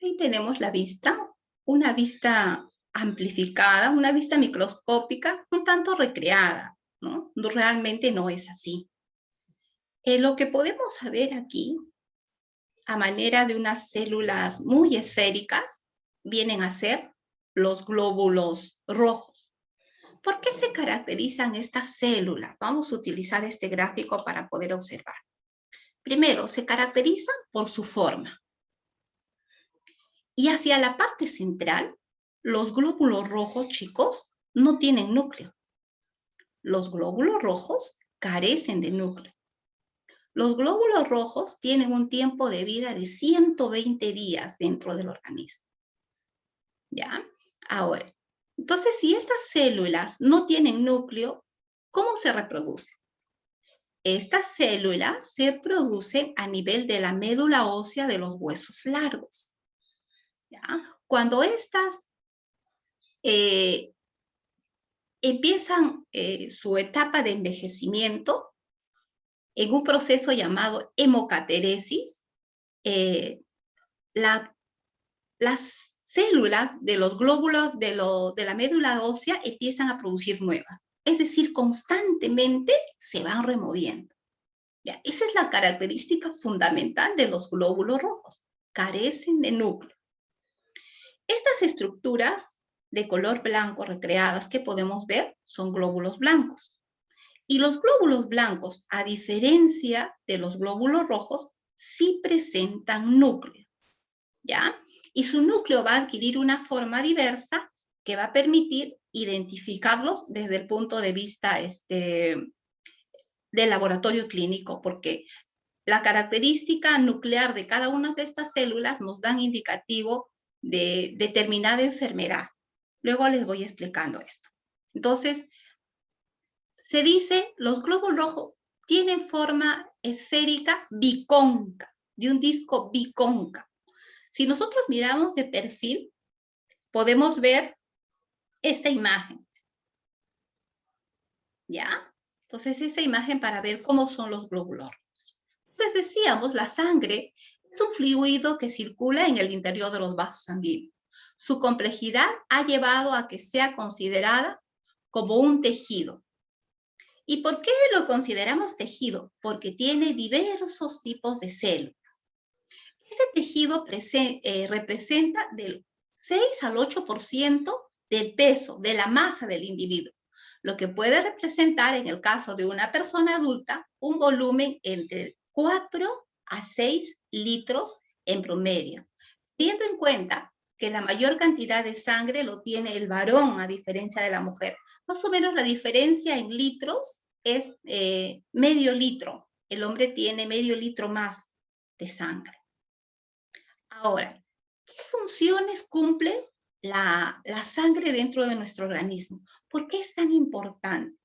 Ahí tenemos la vista, una vista amplificada, una vista microscópica, un tanto recreada, ¿no? Realmente no es así. Lo que podemos ver aquí, a manera de unas células muy esféricas, vienen a ser los glóbulos rojos. ¿Por qué se caracterizan estas células? Vamos a utilizar este gráfico para poder observar. Primero, se caracterizan por su forma. Y hacia la parte central, los glóbulos rojos, chicos, no tienen núcleo. Los glóbulos rojos carecen de núcleo. Los glóbulos rojos tienen un tiempo de vida de 120 días dentro del organismo. ¿Ya? Ahora, entonces, si estas células no tienen núcleo, ¿cómo se reproducen? Estas células se producen a nivel de la médula ósea de los huesos largos. ¿Ya? Cuando estas empiezan su etapa de envejecimiento en un proceso llamado hemocateresis, las células de los glóbulos de la médula ósea empiezan a producir nuevas. Es decir, constantemente se van removiendo. ¿Ya? Esa es la característica fundamental de los glóbulos rojos. Carecen de núcleo. Estas estructuras de color blanco recreadas que podemos ver son glóbulos blancos. Y los glóbulos blancos, a diferencia de los glóbulos rojos, sí presentan núcleo, ¿ya? Y su núcleo va a adquirir una forma diversa que va a permitir identificarlos desde el punto de vista del laboratorio clínico, porque la característica nuclear de cada una de estas células nos dan indicativo de determinada enfermedad. Luego les voy explicando esto. Entonces, se dice los glóbulos rojos tienen forma esférica bicóncava, de un disco bicóncavo. Si nosotros miramos de perfil, podemos ver esta imagen. ¿Ya? Entonces, esta imagen para ver cómo son los glóbulos rojos. Entonces, decíamos, la sangre es un fluido que circula en el interior de los vasos sanguíneos. Su complejidad ha llevado a que sea considerada como un tejido. ¿Y por qué lo consideramos tejido? Porque tiene diversos tipos de células. Este tejido representa del 6 al 8% del peso, de la masa del individuo, lo que puede representar, en el caso de una persona adulta, un volumen entre 4 a 6 litros en promedio, teniendo en cuenta que la mayor cantidad de sangre lo tiene el varón, a diferencia de la mujer. Más o menos la diferencia en litros es medio litro. El hombre tiene medio litro más de sangre. Ahora, ¿qué funciones cumple la sangre dentro de nuestro organismo? ¿Por qué es tan importante?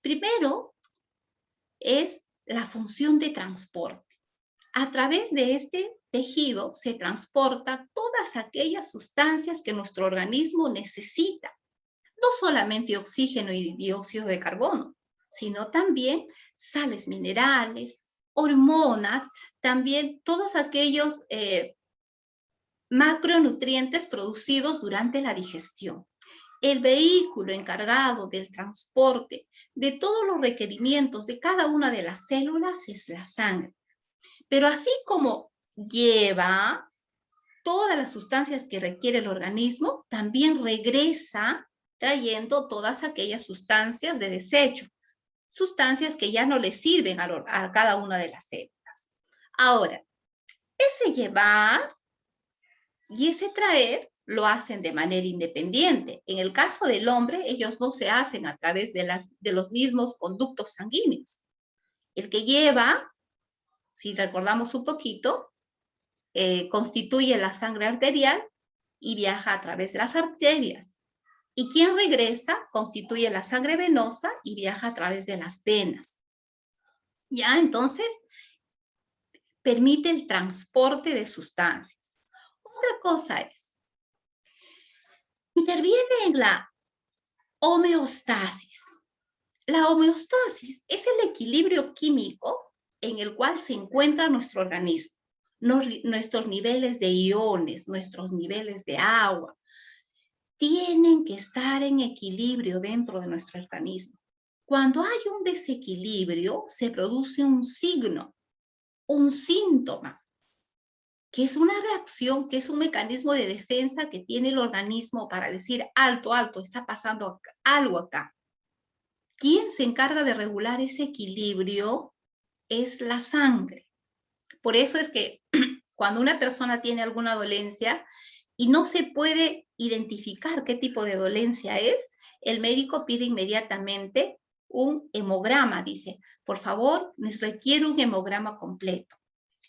Primero, es la función de transporte. A través de este tejido se transporta todas aquellas sustancias que nuestro organismo necesita. No solamente oxígeno y dióxido de carbono, sino también sales minerales, hormonas, también todos aquellos macronutrientes producidos durante la digestión. El vehículo encargado del transporte de todos los requerimientos de cada una de las células es la sangre. Pero así como lleva todas las sustancias que requiere el organismo, también regresa trayendo todas aquellas sustancias de desecho, sustancias que ya no le sirven a cada una de las células. Ahora, ese llevar y ese traer lo hacen de manera independiente. En el caso del hombre, ellos no se hacen a través de los mismos conductos sanguíneos. El que lleva, si recordamos un poquito, constituye la sangre arterial y viaja a través de las arterias. Y quien regresa constituye la sangre venosa y viaja a través de las venas. Ya, entonces, permite el transporte de sustancias. Otra cosa es, interviene en la homeostasis. La homeostasis es el equilibrio químico en el cual se encuentra nuestro organismo. nuestros niveles de iones, nuestros niveles de agua, tienen que estar en equilibrio dentro de nuestro organismo. Cuando hay un desequilibrio, se produce un signo, un síntoma, que es una reacción, que es un mecanismo de defensa que tiene el organismo para decir, alto, alto, está pasando algo acá. ¿Quién se encarga de regular ese equilibrio? Es la sangre. Por eso es que cuando una persona tiene alguna dolencia y no se puede identificar qué tipo de dolencia es, el médico pide inmediatamente un hemograma. Dice, por favor, les requiere un hemograma completo.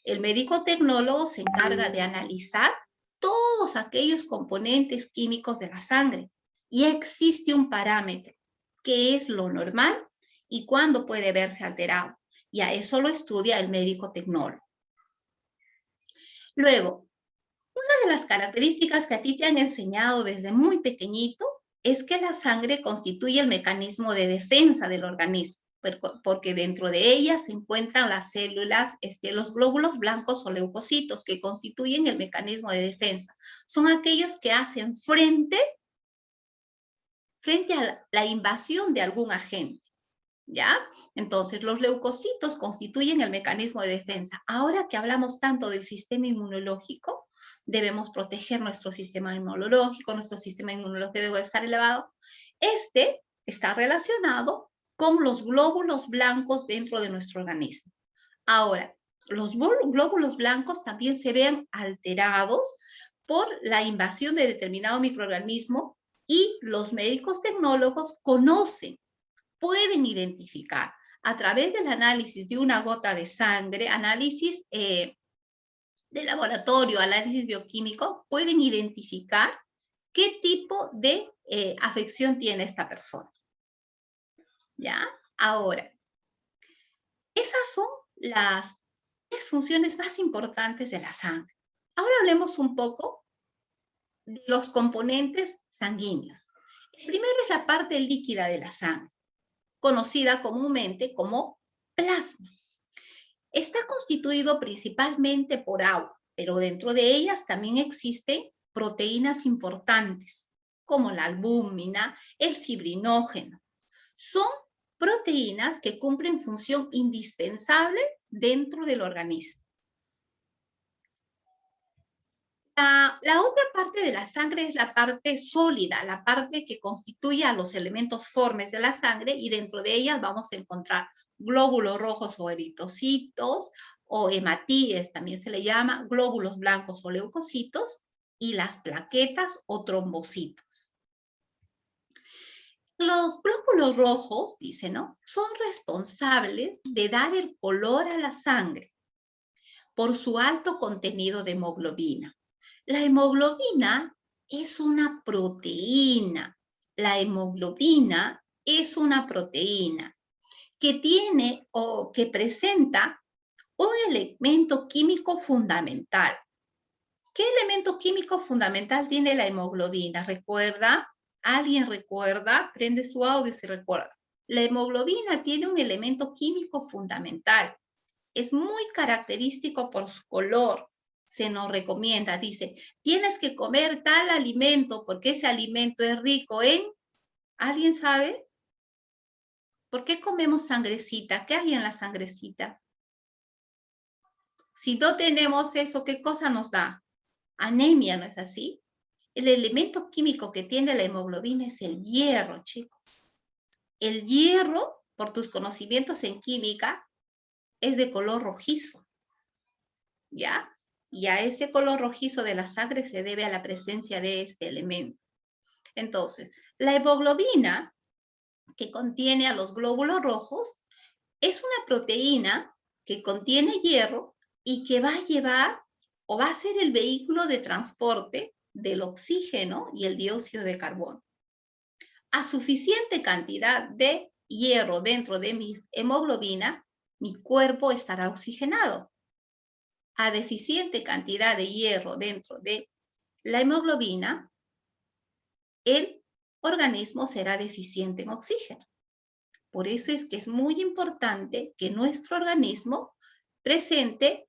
El médico tecnólogo se encarga de analizar todos aquellos componentes químicos de la sangre y existe un parámetro que es lo normal y cuándo puede verse alterado. Y a eso lo estudia el médico tecnólogo. Luego, una de las características que a ti te han enseñado desde muy pequeñito es que la sangre constituye el mecanismo de defensa del organismo, porque dentro de ella se encuentran las células, los glóbulos blancos o leucocitos, que constituyen el mecanismo de defensa. Son aquellos que hacen frente a la invasión de algún agente. ¿Ya? Entonces, los leucocitos constituyen el mecanismo de defensa. Ahora que hablamos tanto del sistema inmunológico, debemos proteger nuestro sistema inmunológico debe estar elevado. Este está relacionado con los glóbulos blancos dentro de nuestro organismo. Ahora, los glóbulos blancos también se ven alterados por la invasión de determinado microorganismo y los médicos tecnólogos pueden identificar a través del análisis de una gota de sangre, análisis de laboratorio, análisis bioquímico, pueden identificar qué tipo de afección tiene esta persona. ¿Ya? Ahora, esas son las 3 funciones más importantes de la sangre. Ahora hablemos un poco de los componentes sanguíneos. El primero es la parte líquida de la sangre, conocida comúnmente como plasma. Está constituido principalmente por agua, pero dentro de ellas también existen proteínas importantes, como la albúmina, el fibrinógeno. Son proteínas que cumplen función indispensable dentro del organismo. La otra parte de la sangre es la parte sólida, la parte que constituye a los elementos formes de la sangre, y dentro de ellas vamos a encontrar glóbulos rojos o eritocitos, o hematíes también se le llama, glóbulos blancos o leucocitos, y las plaquetas o trombocitos. Los glóbulos rojos, dice, ¿no?, son responsables de dar el color a la sangre por su alto contenido de hemoglobina. La hemoglobina es una proteína. La hemoglobina es una proteína que tiene o que presenta un elemento químico fundamental. ¿Qué elemento químico fundamental tiene la hemoglobina? ¿Recuerda? ¿Alguien recuerda? Prende su audio si recuerda. La hemoglobina tiene un elemento químico fundamental. Es muy característico por su color. Se nos recomienda, dice, tienes que comer tal alimento porque ese alimento es rico en... ¿Alguien sabe? ¿Por qué comemos sangrecita? ¿Qué hay en la sangrecita? Si no tenemos eso, ¿qué cosa nos da? Anemia, ¿no es así? El elemento químico que tiene la hemoglobina es el hierro, chicos. El hierro, por tus conocimientos en química, es de color rojizo, ¿ya? Y a ese color rojizo de la sangre se debe a la presencia de este elemento. Entonces, la hemoglobina, que contiene a los glóbulos rojos, es una proteína que contiene hierro y que va a llevar o va a ser el vehículo de transporte del oxígeno y el dióxido de carbono. A suficiente cantidad de hierro dentro de mi hemoglobina, mi cuerpo estará oxigenado. A deficiente cantidad de hierro dentro de la hemoglobina, el organismo será deficiente en oxígeno. Por eso es que es muy importante que nuestro organismo presente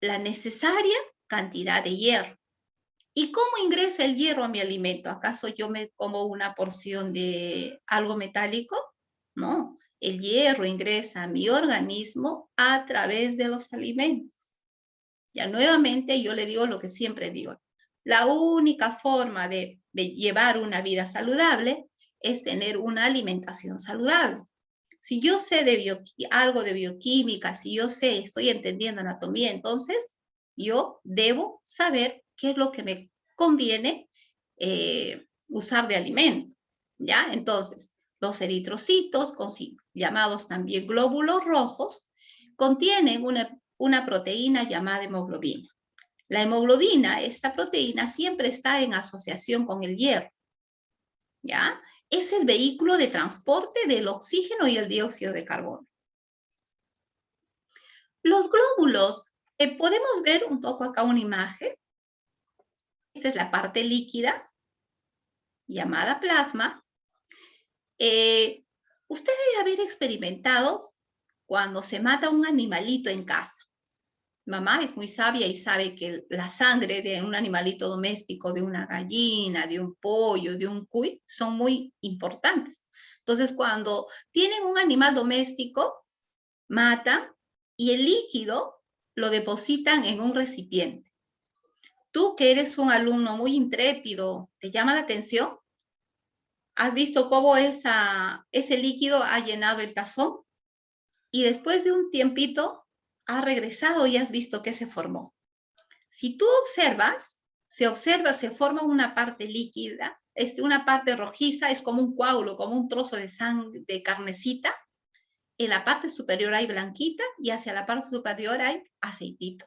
la necesaria cantidad de hierro. ¿Y cómo ingresa el hierro a mi alimento? ¿Acaso yo me como una porción de algo metálico? No, el hierro ingresa a mi organismo a través de los alimentos. Ya nuevamente yo le digo lo que siempre digo. La única forma de llevar una vida saludable es tener una alimentación saludable. Si yo sé algo de bioquímica, si yo sé, estoy entendiendo anatomía, entonces yo debo saber qué es lo que me conviene usar de alimento, ¿ya? Entonces, los eritrocitos, llamados también glóbulos rojos, contienen una proteína llamada hemoglobina. La hemoglobina, esta proteína, siempre está en asociación con el hierro, ¿ya? Es el vehículo de transporte del oxígeno y el dióxido de carbono. Los glóbulos, podemos ver un poco acá una imagen. Esta es la parte líquida, llamada plasma. Usted debe haber experimentado cuando se mata un animalito en casa. Mamá es muy sabia y sabe que la sangre de un animalito doméstico, de una gallina, de un pollo, de un cuy, son muy importantes. Entonces, cuando tienen un animal doméstico, matan y el líquido lo depositan en un recipiente. Tú que eres un alumno muy intrépido, ¿te llama la atención? ¿Has visto cómo ese líquido ha llenado el tazón? Y después de un tiempito ha regresado y has visto que se formó. Si tú observas, se forma una parte líquida, una parte rojiza, es como un coágulo, como un trozo de sangre, de carnecita. En la parte superior hay blanquita y hacia la parte superior hay aceitito.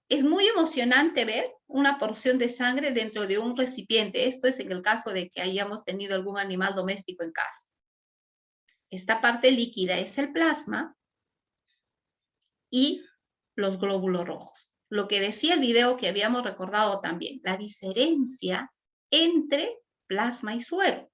Es muy emocionante ver una porción de sangre dentro de un recipiente. Esto es en el caso de que hayamos tenido algún animal doméstico en casa. Esta parte líquida es el plasma y los glóbulos rojos. Lo que decía el video que habíamos recordado también, la diferencia entre plasma y suero.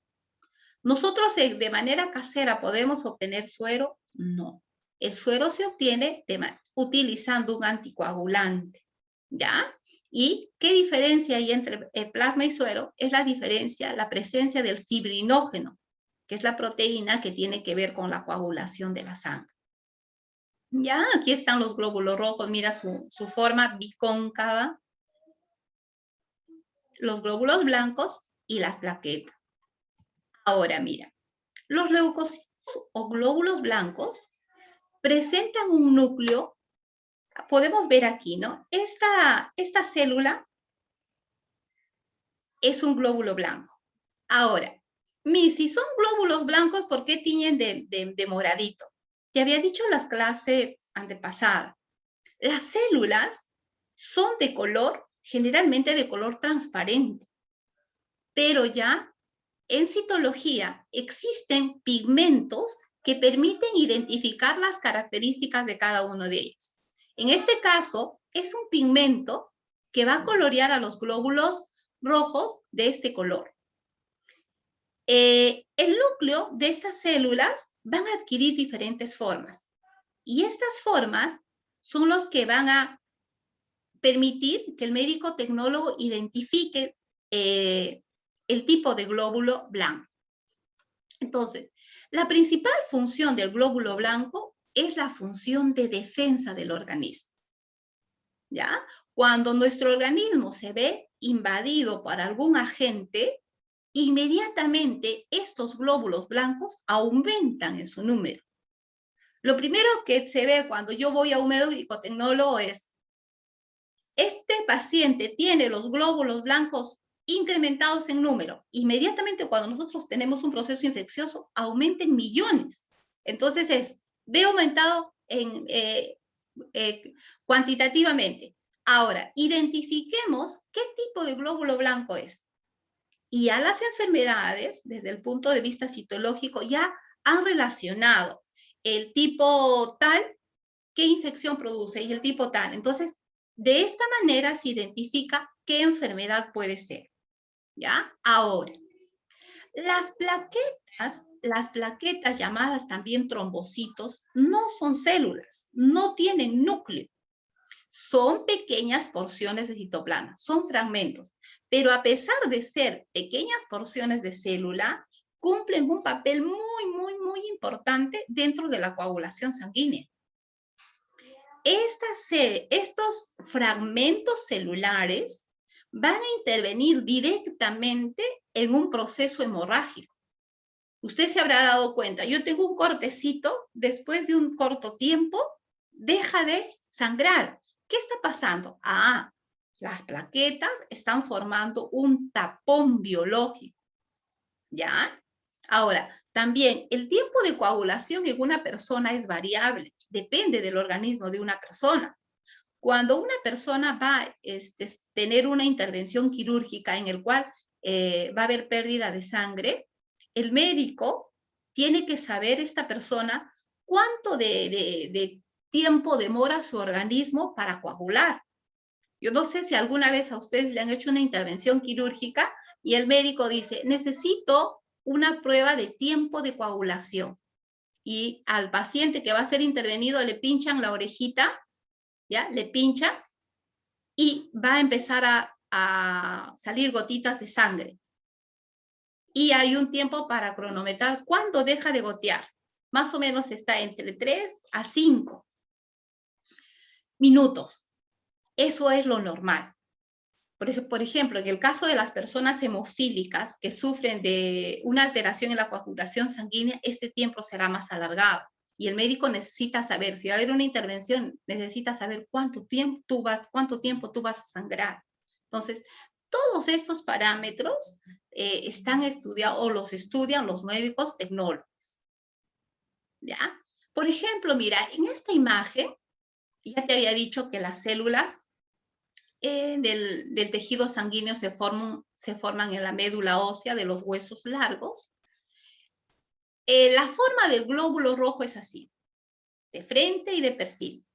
¿Nosotros de manera casera podemos obtener suero? No. El suero se obtiene utilizando un anticoagulante, ¿ya? ¿Y qué diferencia hay entre plasma y suero? Es la diferencia, la presencia del fibrinógeno, que es la proteína que tiene que ver con la coagulación de la sangre. Ya, aquí están los glóbulos rojos, mira su forma bicóncava, los glóbulos blancos y las plaquetas. Ahora mira, los leucocitos o glóbulos blancos presentan un núcleo, podemos ver aquí, ¿no? Esta célula es un glóbulo blanco. Ahora, si son glóbulos blancos, ¿por qué tiñen de moradito? Te había dicho en las clases antepasadas, las células son de color, generalmente de color transparente, pero ya en citología existen pigmentos que permiten identificar las características de cada uno de ellos. En este caso, es un pigmento que va a colorear a los glóbulos rojos de este color. El núcleo de estas células van a adquirir diferentes formas y estas formas son los que van a permitir que el médico tecnólogo identifique el tipo de glóbulo blanco. Entonces, la principal función del glóbulo blanco es la función de defensa del organismo. ¿Ya? Cuando nuestro organismo se ve invadido por algún agente, inmediatamente estos glóbulos blancos aumentan en su número. Lo primero que se ve cuando yo voy a un médico tecnólogo es, este paciente tiene los glóbulos blancos incrementados en número. Inmediatamente cuando nosotros tenemos un proceso infeccioso, aumenta en millones. Entonces ve aumentado cuantitativamente. Ahora, identifiquemos qué tipo de glóbulo blanco es. Y a las enfermedades, desde el punto de vista citológico, ya han relacionado el tipo tal, qué infección produce, y el tipo tal. Entonces, de esta manera se identifica qué enfermedad puede ser. ¿Ya? Ahora, las plaquetas llamadas también trombocitos, no son células, no tienen núcleo. Son pequeñas porciones de citoplasma, son fragmentos, pero a pesar de ser pequeñas porciones de célula, cumplen un papel muy importante dentro de la coagulación sanguínea. Estos fragmentos celulares van a intervenir directamente en un proceso hemorrágico. Usted se habrá dado cuenta, yo tengo un cortecito, después de un corto tiempo, deja de sangrar. ¿Qué está pasando? Las plaquetas están formando un tapón biológico, ¿ya? Ahora, también el tiempo de coagulación en una persona es variable, depende del organismo de una persona. Cuando una persona va a tener una intervención quirúrgica en el cual va a haber pérdida de sangre, el médico tiene que saber esta persona cuánto de tiempo demora su organismo para coagular. Yo no sé si alguna vez a ustedes le han hecho una intervención quirúrgica y el médico dice, necesito una prueba de tiempo de coagulación. Y al paciente que va a ser intervenido le pinchan la orejita, ¿ya? Le pincha y va a empezar a salir gotitas de sangre. Y hay un tiempo para cronometrar cuándo deja de gotear. Más o menos está entre 3 a 5 minutos. Eso es lo normal. Por ejemplo, en el caso de las personas hemofílicas que sufren de una alteración en la coagulación sanguínea, este tiempo será más alargado. Y el médico necesita saber, si va a haber una intervención, necesita saber cuánto tiempo tú vas a sangrar. Entonces, todos estos parámetros están estudiados o los estudian los médicos tecnólogos. ¿Ya? Por ejemplo, mira, en esta imagen, ya te había dicho que las células del tejido sanguíneo se forman en la médula ósea de los huesos largos. La forma del glóbulo rojo es así, de frente y de perfil.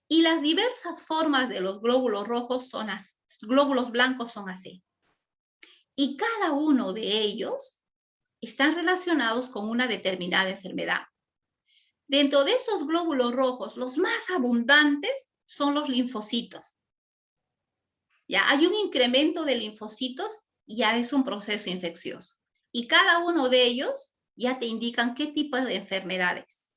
Y las diversas formas de los glóbulos rojos glóbulos blancos son así. Y cada uno de ellos están relacionados con una determinada enfermedad. Dentro de estos glóbulos rojos, los más abundantes son los linfocitos. Ya hay un incremento de linfocitos y ya es un proceso infeccioso. Y cada uno de ellos ya te indican qué tipo de enfermedades.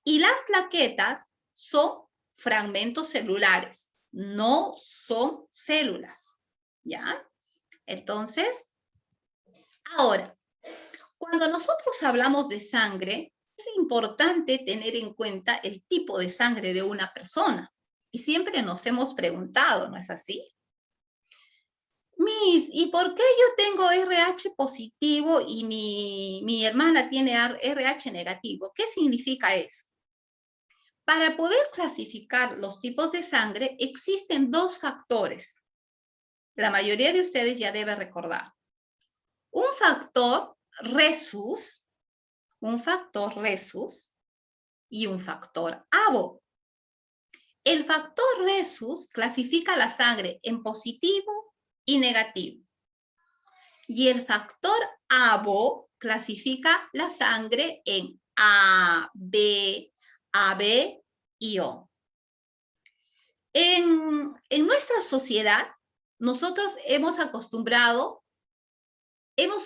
Y las plaquetas son fragmentos celulares, no son células. ¿Ya? Entonces, ahora, cuando nosotros hablamos de sangre, es importante tener en cuenta el tipo de sangre de una persona. Y siempre nos hemos preguntado, ¿no es así? ¿Y por qué yo tengo RH positivo y mi hermana tiene RH negativo? ¿Qué significa eso? Para poder clasificar los tipos de sangre, existen dos factores. La mayoría de ustedes ya debe recordar. Un factor rhesus y un factor ABO. El factor rhesus clasifica la sangre en positivo y negativo. Y el factor ABO clasifica la sangre en A, B, AB y O. En nuestra sociedad, nosotros hemos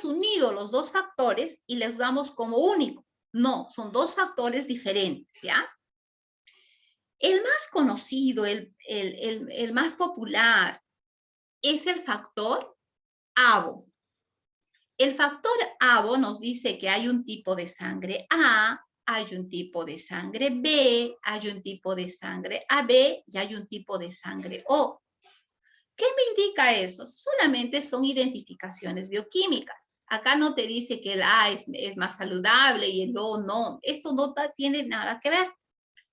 unido los dos factores y les damos como único. No, son dos factores diferentes, ¿ya? El más conocido, el más popular, es el factor ABO. El factor ABO nos dice que hay un tipo de sangre A, hay un tipo de sangre B, hay un tipo de sangre AB y hay un tipo de sangre O. ¿Qué me indica eso? Solamente son identificaciones bioquímicas. Acá no te dice que el A es más saludable y el O no. Esto no tiene nada que ver.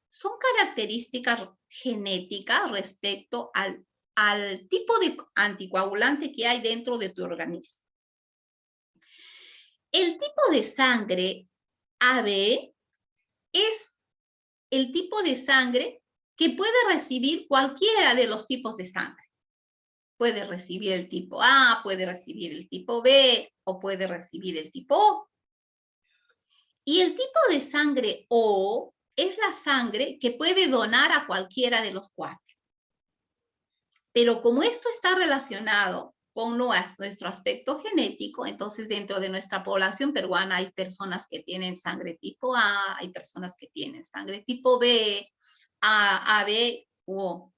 Son características genéticas respecto al tipo de anticoagulante que hay dentro de tu organismo. El tipo de sangre AB es el tipo de sangre que puede recibir cualquiera de los tipos de sangre. Puede recibir el tipo A, puede recibir el tipo B o puede recibir el tipo O. Y el tipo de sangre O es la sangre que puede donar a cualquiera de los cuatro. Pero como esto está relacionado con nuestro aspecto genético, entonces dentro de nuestra población peruana hay personas que tienen sangre tipo A, hay personas que tienen sangre tipo B, AB u O.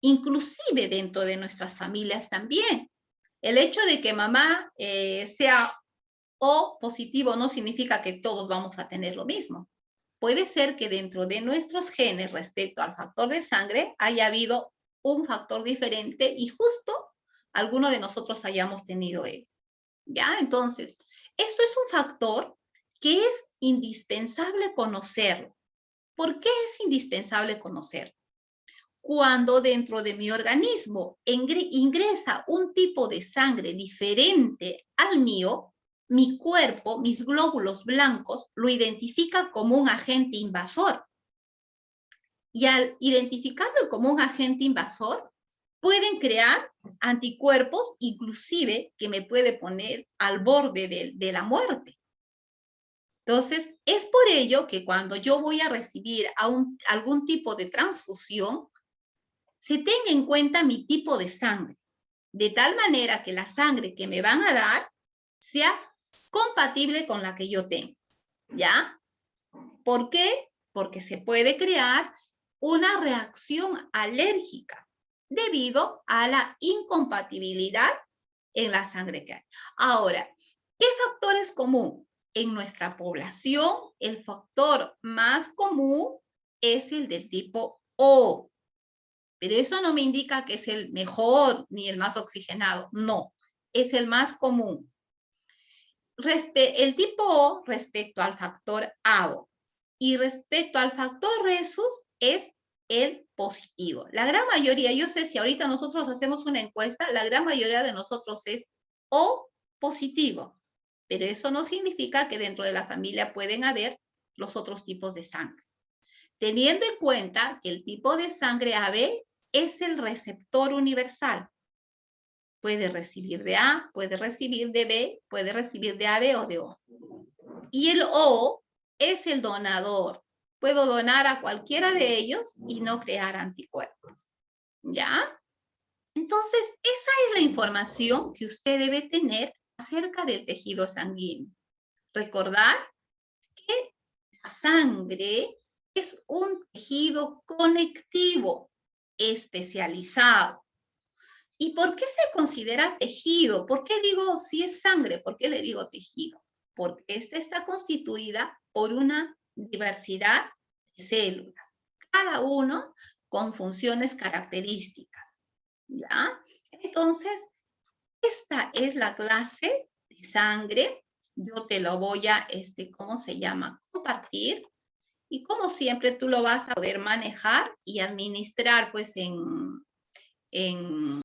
Inclusive dentro de nuestras familias también. El hecho de que mamá sea O positivo no significa que todos vamos a tener lo mismo. Puede ser que dentro de nuestros genes respecto al factor de sangre haya habido un factor diferente y justo alguno de nosotros hayamos tenido él. ¿Ya? Entonces, esto es un factor que es indispensable conocerlo. ¿Por qué es indispensable conocerlo? Cuando dentro de mi organismo ingresa un tipo de sangre diferente al mío, mi cuerpo, mis glóbulos blancos, lo identifica como un agente invasor. Y al identificarlo como un agente invasor, pueden crear anticuerpos, inclusive que me puede poner al borde de la muerte. Entonces, es por ello que cuando yo voy a recibir algún tipo de transfusión, se tenga en cuenta mi tipo de sangre, de tal manera que la sangre que me van a dar sea compatible con la que yo tengo, ¿ya? ¿Por qué? Porque se puede crear una reacción alérgica debido a la incompatibilidad en la sangre que hay. Ahora, ¿qué factor es común? En nuestra población, el factor más común es el del tipo O. Pero eso no me indica que es el mejor ni el más oxigenado. No, es el más común. El tipo O respecto al factor AO y respecto al factor Rhesus es el positivo. La gran mayoría, yo sé si ahorita nosotros hacemos una encuesta, la gran mayoría de nosotros es O positivo, pero eso no significa que dentro de la familia pueden haber los otros tipos de sangre. Teniendo en cuenta que el tipo de sangre AB es el receptor universal. Puede recibir de A, puede recibir de B, puede recibir de AB o de O. Y el O es el donador. Puedo donar a cualquiera de ellos y no crear anticuerpos. ¿Ya? Entonces, esa es la información que usted debe tener acerca del tejido sanguíneo. Recordar que la sangre es un tejido conectivo especializado. ¿Y por qué se considera tejido? ¿Por qué digo si es sangre? ¿Por qué le digo tejido? Porque esta está constituida por una diversidad de células, cada uno con funciones características, ¿ya? Entonces, esta es la clase de sangre. Yo te lo voy a, ¿cómo se llama? Compartir. Y como siempre, tú lo vas a poder manejar y administrar, pues, en